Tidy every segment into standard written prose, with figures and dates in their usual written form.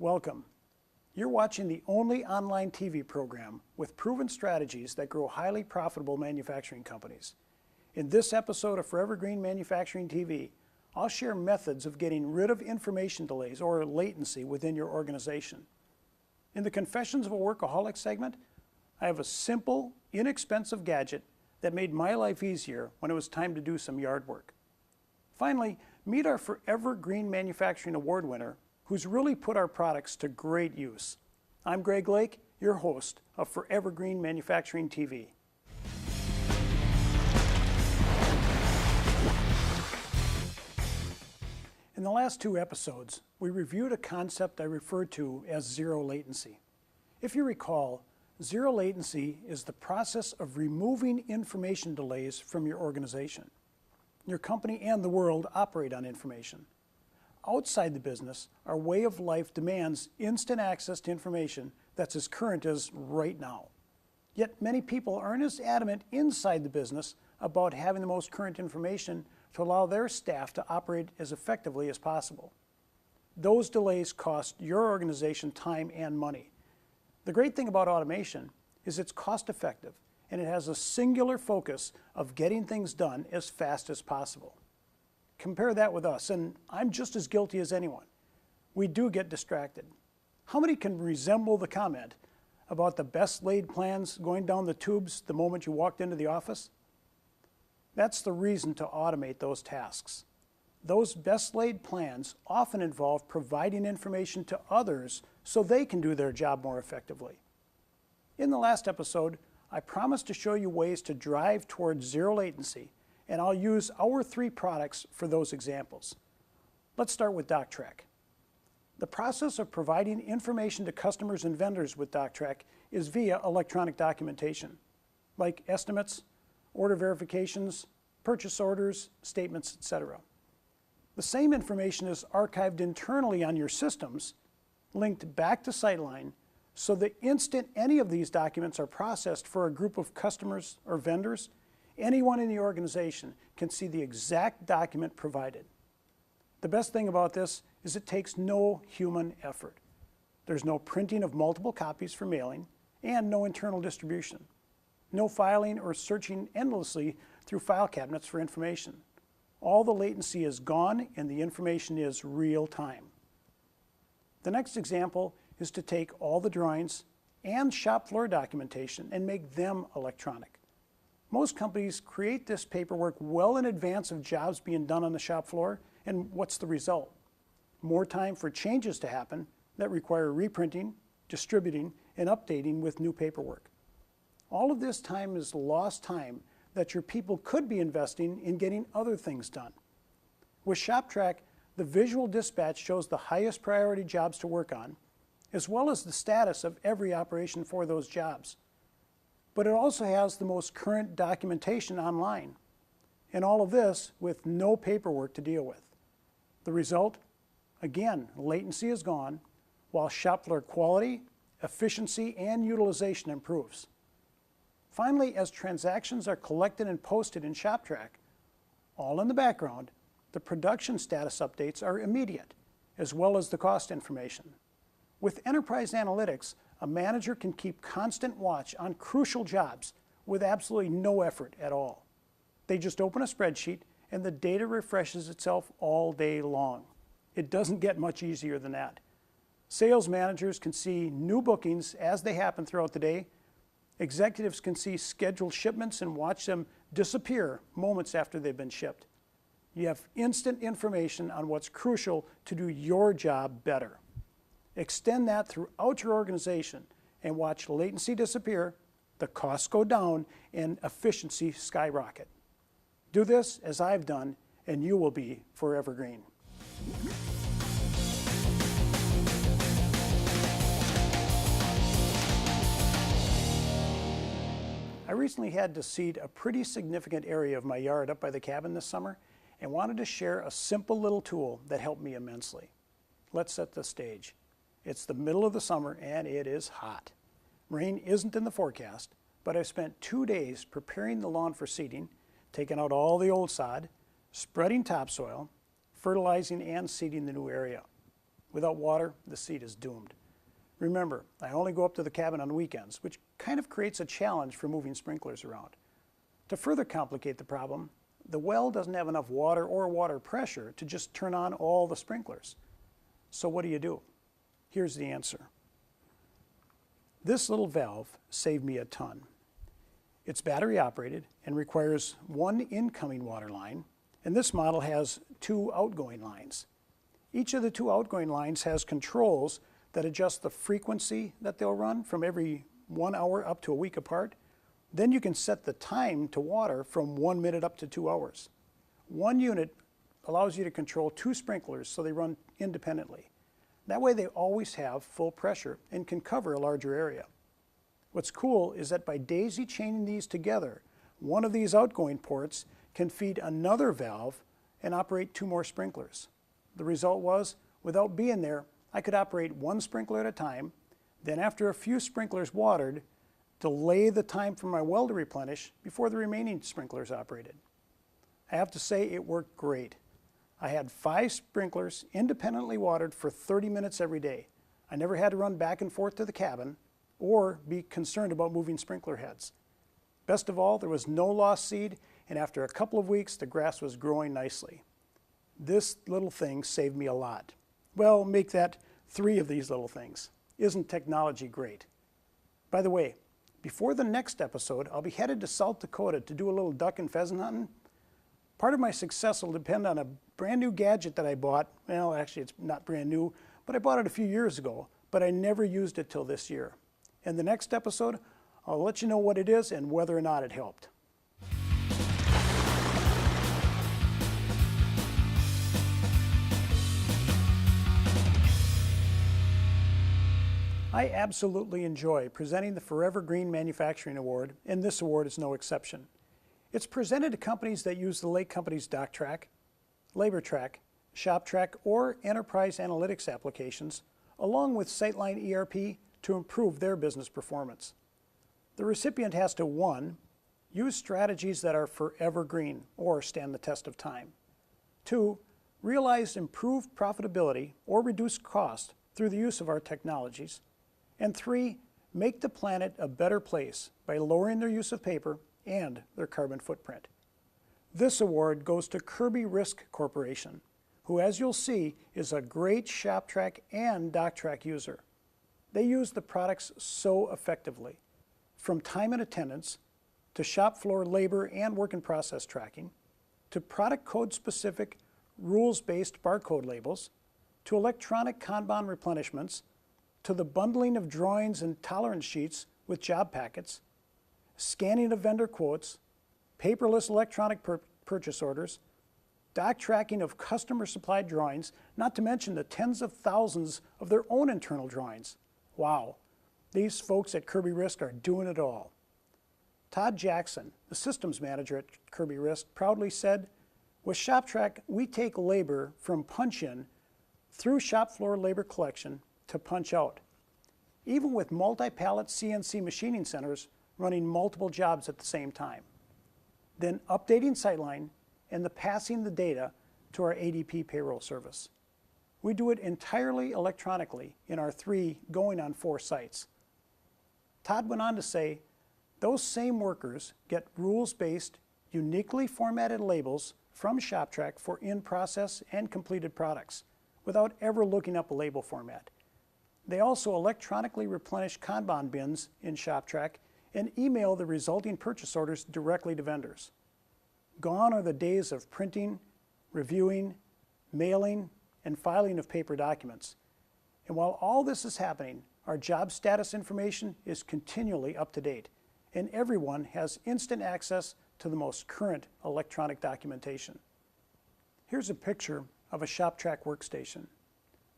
Welcome. You're watching the only online TV program with proven strategies that grow highly profitable manufacturing companies. In this episode of Forever Green Manufacturing TV, I'll share methods of getting rid of information delays or latency within your organization. In the Confessions of a Workaholic segment, I have a simple, inexpensive gadget that made my life easier when it was time to do some yard work. Finally, meet our Forever Green Manufacturing Award winner, who's really put our products to great use. I'm Greg Lake, your host of Forever Green Manufacturing TV. In the last two episodes, we reviewed a concept I referred to as zero latency. If you recall, zero latency is the process of removing information delays from your organization. Your company and the world operate on information. Outside the business, our way of life demands instant access to information that's as current as right now. Yet many people aren't as adamant inside the business about having the most current information to allow their staff to operate as effectively as possible. Those delays cost your organization time and money. The great thing about automation is it's cost effective and it has a singular focus of getting things done as fast as possible. Compare that with us, and I'm just as guilty as anyone. We do get distracted. How many can resemble the comment about the best laid plans going down the tubes the moment you walked into the office? That's the reason to automate those tasks. Those best laid plans often involve providing information to others so they can do their job more effectively. In the last episode, I promised to show you ways to drive towards zero latency, and I'll use our three products for those examples. Let's start with Doc-Trak. The process of providing information to customers and vendors with Doc-Trak is via electronic documentation, like estimates, order verifications, purchase orders, statements, etc. The same information is archived internally on your systems, linked back to Sightline, so the instant any of these documents are processed for a group of customers or vendors, anyone in the organization can see the exact document provided. The best thing about this is it takes no human effort. There's no printing of multiple copies for mailing and no internal distribution. No filing or searching endlessly through file cabinets for information. All the latency is gone and the information is real time. The next example is to take all the drawings and shop floor documentation and make them electronic. Most companies create this paperwork well in advance of jobs being done on the shop floor, and what's the result? More time for changes to happen that require reprinting, distributing, and updating with new paperwork. All of this time is lost time that your people could be investing in getting other things done. With Shop-Trak, the visual dispatch shows the highest priority jobs to work on, as well as the status of every operation for those jobs. But it also has the most current documentation online, and all of this with no paperwork to deal with. The result? Again, latency is gone, while shop floor quality, efficiency, and utilization improves. Finally, as transactions are collected and posted in Shop-Trak, all in the background, the production status updates are immediate, as well as the cost information. With Enterprise Analytics, a manager can keep constant watch on crucial jobs with absolutely no effort at all. They just open a spreadsheet and the data refreshes itself all day long. It doesn't get much easier than that. Sales managers can see new bookings as they happen throughout the day. Executives can see scheduled shipments and watch them disappear moments after they've been shipped. You have instant information on what's crucial to do your job better. Extend that throughout your organization and watch latency disappear, the costs go down, and efficiency skyrocket. Do this as I've done, and you will be forever green. I recently had to seed a pretty significant area of my yard up by the cabin this summer and wanted to share a simple little tool that helped me immensely. Let's set the stage. It's the middle of the summer and it is hot. Rain isn't in the forecast, but I've spent 2 days preparing the lawn for seeding, taking out all the old sod, spreading topsoil, fertilizing and seeding the new area. Without water, the seat is doomed. Remember, I only go up to the cabin on weekends, which kind of creates a challenge for moving sprinklers around. To further complicate the problem, the well doesn't have enough water or water pressure to just turn on all the sprinklers. So what do? Here's the answer. This little valve saved me a ton. It's battery operated and requires one incoming water line, and this model has 2 outgoing lines. Each of the 2 outgoing lines has controls that adjust the frequency that they'll run from every 1 hour up to a week apart. Then you can set the time to water from 1 minute up to 2 hours. One unit allows you to control 2 sprinklers so they run independently. That way they always have full pressure and can cover a larger area. What's cool is that by daisy chaining these together, one of these outgoing ports can feed another valve and operate 2 more sprinklers. The result was, without being there, I could operate 1 sprinkler at a time, then after a few sprinklers watered, delay the time for my well to replenish before the remaining sprinklers operated. I have to say it worked great. I had 5 sprinklers independently watered for 30 minutes every day. I never had to run back and forth to the cabin or be concerned about moving sprinkler heads. Best of all, there was no lost seed, and after a couple of weeks, the grass was growing nicely. This little thing saved me a lot. Well, make that 3 of these little things. Isn't technology great? By the way, before the next episode, I'll be headed to South Dakota to do a little duck and pheasant hunting. Part of my success will depend on a brand new gadget that I bought. Well, actually, it's not brand new, but I bought it a few years ago, but I never used it till this year. In the next episode, I'll let you know what it is and whether or not it helped. I absolutely enjoy presenting the Forever Green Manufacturing Award, and this award is no exception. It's presented to companies that use the Lake Company's Doc-Trak, LaborTrak, Shop-Trak, or enterprise analytics applications, along with Sightline ERP to improve their business performance. The recipient has to 1. Use strategies that are forever green or stand the test of time. 2. Realize improved profitability or reduced cost through the use of our technologies. And 3. Make the planet a better place by lowering their use of paper and their carbon footprint. This award goes to Kirby Risk Corporation, who, as you'll see, is a great Shop-Trak and Doc-Trak user. They use the products so effectively, from time and attendance, to shop floor labor and work in process tracking, to product code specific, rules-based barcode labels, to electronic Kanban replenishments, to the bundling of drawings and tolerance sheets with job packets, scanning of vendor quotes, paperless electronic purchase orders, doc tracking of customer supplied drawings, not to mention the tens of thousands of their own internal drawings. Wow, these folks at Kirby Risk are doing it all. Todd Jackson, the systems manager at Kirby Risk, proudly said, "With Shop-Trak, we take labor from punch-in through shop floor labor collection to punch-out, even with multi-pallet CNC machining centers running multiple jobs at the same time. Then updating Sightline and passing the data to our ADP payroll service. We do it entirely electronically in our 3 going on 4 sites." Todd went on to say, "Those same workers get rules-based, uniquely formatted labels from Shop-Trak for in-process and completed products without ever looking up a label format. They also electronically replenish Kanban bins in Shop-Trak and email the resulting purchase orders directly to vendors. Gone are the days of printing, reviewing, mailing, and filing of paper documents. And while all this is happening, our job status information is continually up to date, and everyone has instant access to the most current electronic documentation." Here's a picture of a Shop-Trak workstation.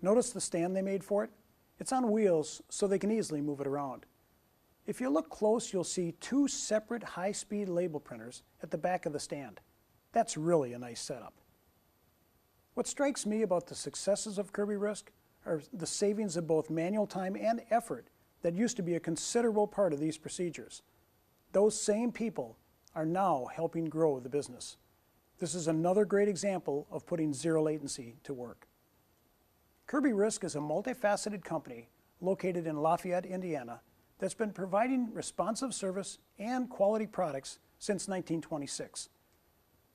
Notice the stand they made for it? It's on wheels so they can easily move it around. If you look close, you'll see 2 separate high-speed label printers at the back of the stand. That's really a nice setup. What strikes me about the successes of Kirby Risk are the savings of both manual time and effort that used to be a considerable part of these procedures. Those same people are now helping grow the business. This is another great example of putting zero latency to work. Kirby Risk is a multifaceted company located in Lafayette, Indiana, that's been providing responsive service and quality products since 1926.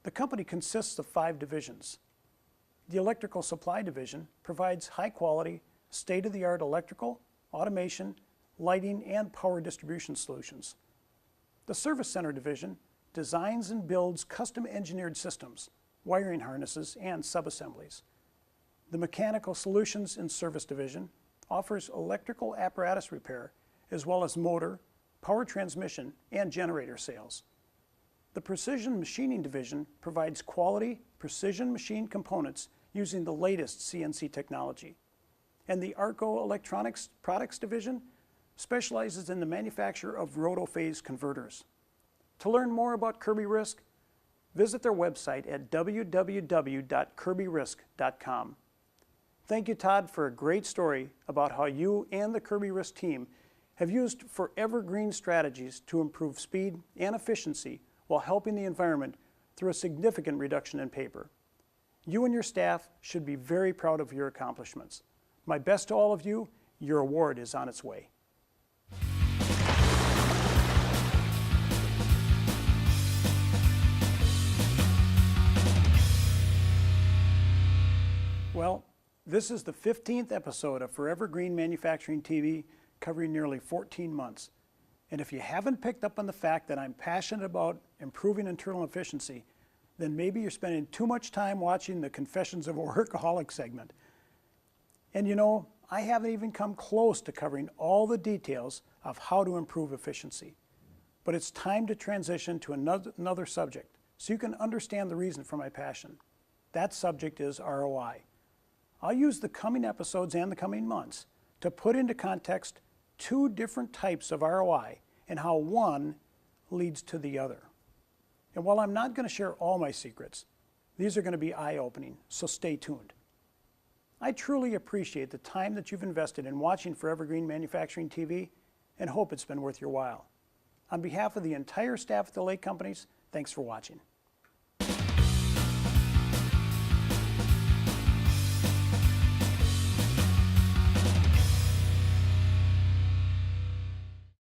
The company consists of 5 divisions. The Electrical Supply Division provides high-quality, state-of-the-art electrical, automation, lighting, and power distribution solutions. The Service Center Division designs and builds custom-engineered systems, wiring harnesses, and subassemblies. The Mechanical Solutions and Service Division offers electrical apparatus repair, as well as motor, power transmission, and generator sales. The Precision Machining Division provides quality, precision machine components using the latest CNC technology. And the Arco Electronics Products Division specializes in the manufacture of rotophase converters. To learn more about Kirby Risk, visit their website at www.kirbyrisk.com. Thank you, Todd, for a great story about how you and the Kirby Risk team have used forever green strategies to improve speed and efficiency while helping the environment through a significant reduction in paper. You and your staff should be very proud of your accomplishments. My best to all of you. Your award is on its way. Well, this is the 15th episode of Forever Green Manufacturing TV, covering nearly 14 months. And if you haven't picked up on the fact that I'm passionate about improving internal efficiency, then maybe you're spending too much time watching the Confessions of a Workaholic segment. And you know, I haven't even come close to covering all the details of how to improve efficiency. But it's time to transition to another subject so you can understand the reason for my passion. That subject is ROI. I'll use the coming episodes and the coming months to put into context 2 different types of ROI and how one leads to the other. And while I'm not going to share all my secrets, these are going to be eye-opening, so stay tuned. I truly appreciate the time that you've invested in watching Forever Green Manufacturing TV and hope it's been worth your while. On behalf of the entire staff at the Lake Companies, thanks for watching.